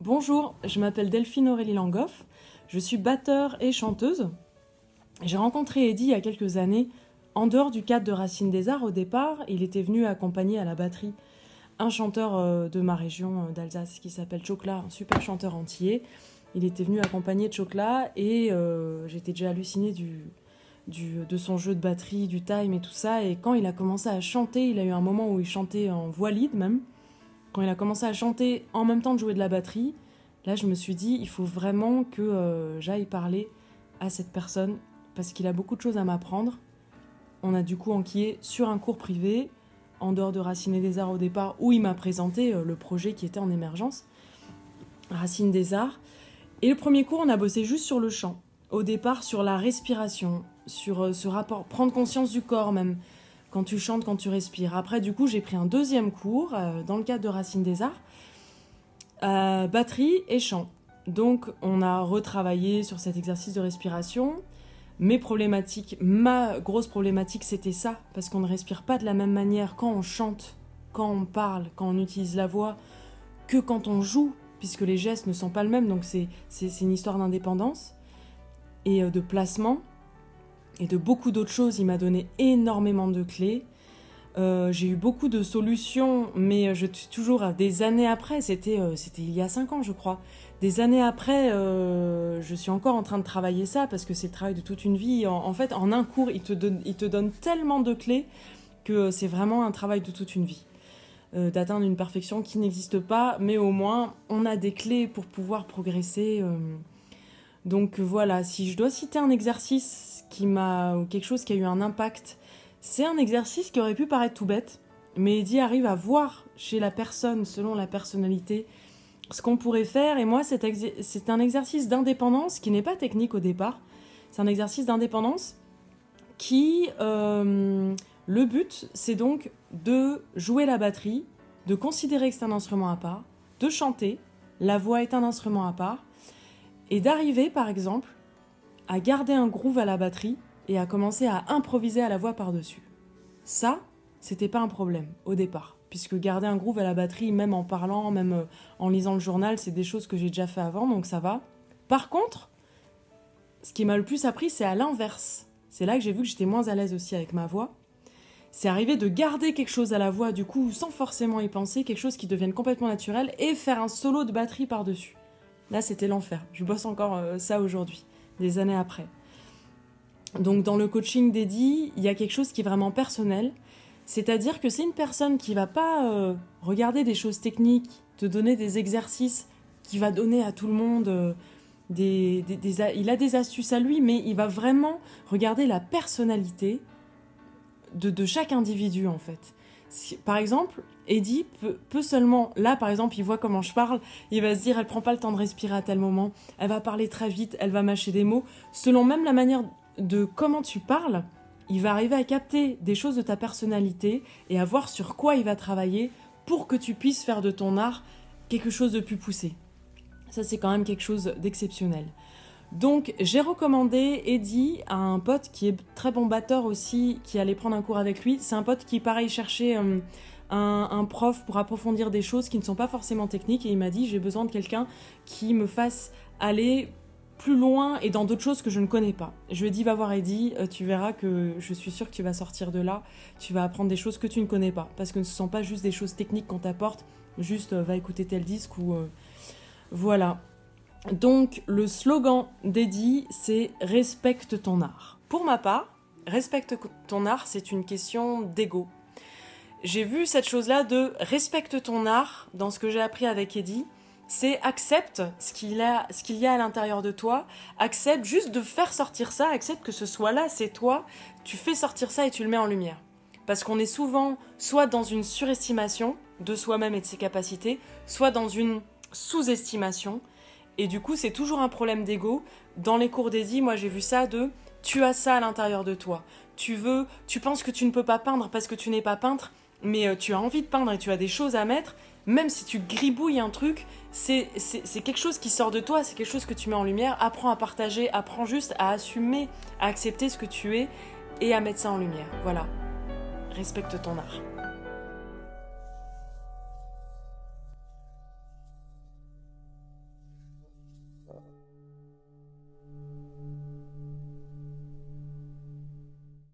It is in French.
Bonjour, je m'appelle Delphine Aurélie Langoff, je suis batteur et chanteuse. J'ai rencontré Eddy il y a quelques années, en dehors du cadre de Racines des Arts. Au départ, il était venu accompagner à la batterie un chanteur de ma région d'Alsace qui s'appelle Chokla, un super chanteur antillais. Il était venu accompagner Chokla et j'étais déjà hallucinée de son jeu de batterie, du time et tout ça. Et quand il a commencé à chanter, il a eu un moment où il chantait en voix lead même. Quand il a commencé à chanter en même temps de jouer de la batterie, là je me suis dit, il faut vraiment que j'aille parler à cette personne parce qu'il a beaucoup de choses à m'apprendre. On a du coup enquillé sur un cours privé, en dehors de Racines des Arts au départ, où il m'a présenté le projet qui était en émergence, Racines des Arts. Et le premier cours, on a bossé juste sur le chant. Au départ, sur la respiration, sur ce rapport, prendre conscience du corps même, quand tu chantes, quand tu respires. Après, du coup, j'ai pris un deuxième cours, dans le cadre de Racines des Arts, batterie et chant. Donc, on a retravaillé sur cet exercice de respiration. Ma grosse problématique, c'était ça, parce qu'on ne respire pas de la même manière quand on chante, quand on parle, quand on utilise la voix, que quand on joue, puisque les gestes ne sont pas les mêmes, donc c'est une histoire d'indépendance et de placement, et de beaucoup d'autres choses. Il m'a donné énormément de clés. J'ai eu beaucoup de solutions, mais je suis toujours des années après, c'était il y a 5 ans je crois, des années après, je suis encore en train de travailler ça, parce que c'est le travail de toute une vie. En fait, en un cours, il te donne tellement de clés que c'est vraiment un travail de toute une vie. D'atteindre une perfection qui n'existe pas, mais au moins, on a des clés pour pouvoir progresser. Donc voilà, si je dois citer un exercice ou quelque chose qui a eu un impact, c'est un exercice qui aurait pu paraître tout bête, mais Eddy arrive à voir chez la personne, selon la personnalité, ce qu'on pourrait faire. Et moi, c'est un exercice d'indépendance qui n'est pas technique au départ. C'est un exercice d'indépendance qui... le but, c'est donc de jouer la batterie, de considérer que c'est un instrument à part, de chanter, la voix est un instrument à part, et d'arriver, par exemple, à garder un groove à la batterie et à commencer à improviser à la voix par-dessus. Ça, c'était pas un problème au départ, puisque garder un groove à la batterie, même en parlant, même en lisant le journal, c'est des choses que j'ai déjà fait avant, donc ça va. Par contre, ce qui m'a le plus appris, c'est à l'inverse. C'est là que j'ai vu que j'étais moins à l'aise aussi avec ma voix. C'est arriver de garder quelque chose à la voix, du coup, sans forcément y penser, quelque chose qui devienne complètement naturel, et faire un solo de batterie par-dessus. Là, c'était l'enfer. Je bosse encore ça aujourd'hui, des années après. Donc, dans le coaching d'Eddy, il y a quelque chose qui est vraiment personnel. C'est-à-dire que c'est une personne qui va pas regarder des choses techniques, te donner des exercices, qui va donner à tout le monde il a des astuces à lui, mais il va vraiment regarder la personnalité de chaque individu, en fait. Par exemple, Eddy peut seulement... Là, par exemple, il voit comment je parle, il va se dire, elle prend pas le temps de respirer à tel moment, elle va parler très vite, elle va mâcher des mots. Selon même la manière de comment tu parles, il va arriver à capter des choses de ta personnalité et à voir sur quoi il va travailler pour que tu puisses faire de ton art quelque chose de plus poussé. Ça, c'est quand même quelque chose d'exceptionnel. Donc, j'ai recommandé Eddy à un pote qui est très bon batteur aussi, qui allait prendre un cours avec lui. C'est un pote qui, pareil, cherchait un prof pour approfondir des choses qui ne sont pas forcément techniques. Et il m'a dit, j'ai besoin de quelqu'un qui me fasse aller plus loin et dans d'autres choses que je ne connais pas. Je lui ai dit, va voir Eddy, tu verras que je suis sûre que tu vas sortir de là. Tu vas apprendre des choses que tu ne connais pas. Parce que ce ne sont pas juste des choses techniques qu'on t'apporte. Juste, va écouter tel disque ou... voilà. Donc, le slogan d'Eddy, c'est « Respecte ton art ». Pour ma part, respecte ton art, c'est une question d'ego. J'ai vu cette chose-là de « respecte ton art » dans ce que j'ai appris avec Eddy. C'est accepte ce qu'il y a à l'intérieur de toi, accepte juste de faire sortir ça, accepte que ce soit là, c'est toi, tu fais sortir ça et tu le mets en lumière. Parce qu'on est souvent soit dans une surestimation de soi-même et de ses capacités, soit dans une sous-estimation. Et du coup, c'est toujours un problème d'ego. Dans les cours d'Eddy, moi j'ai vu ça de « tu as ça à l'intérieur de toi ». Tu penses que tu ne peux pas peindre parce que tu n'es pas peintre, mais tu as envie de peindre et tu as des choses à mettre. Même si tu gribouilles un truc, c'est quelque chose qui sort de toi, c'est quelque chose que tu mets en lumière. Apprends à partager, apprends juste à assumer, à accepter ce que tu es et à mettre ça en lumière. Voilà. Respecte ton art.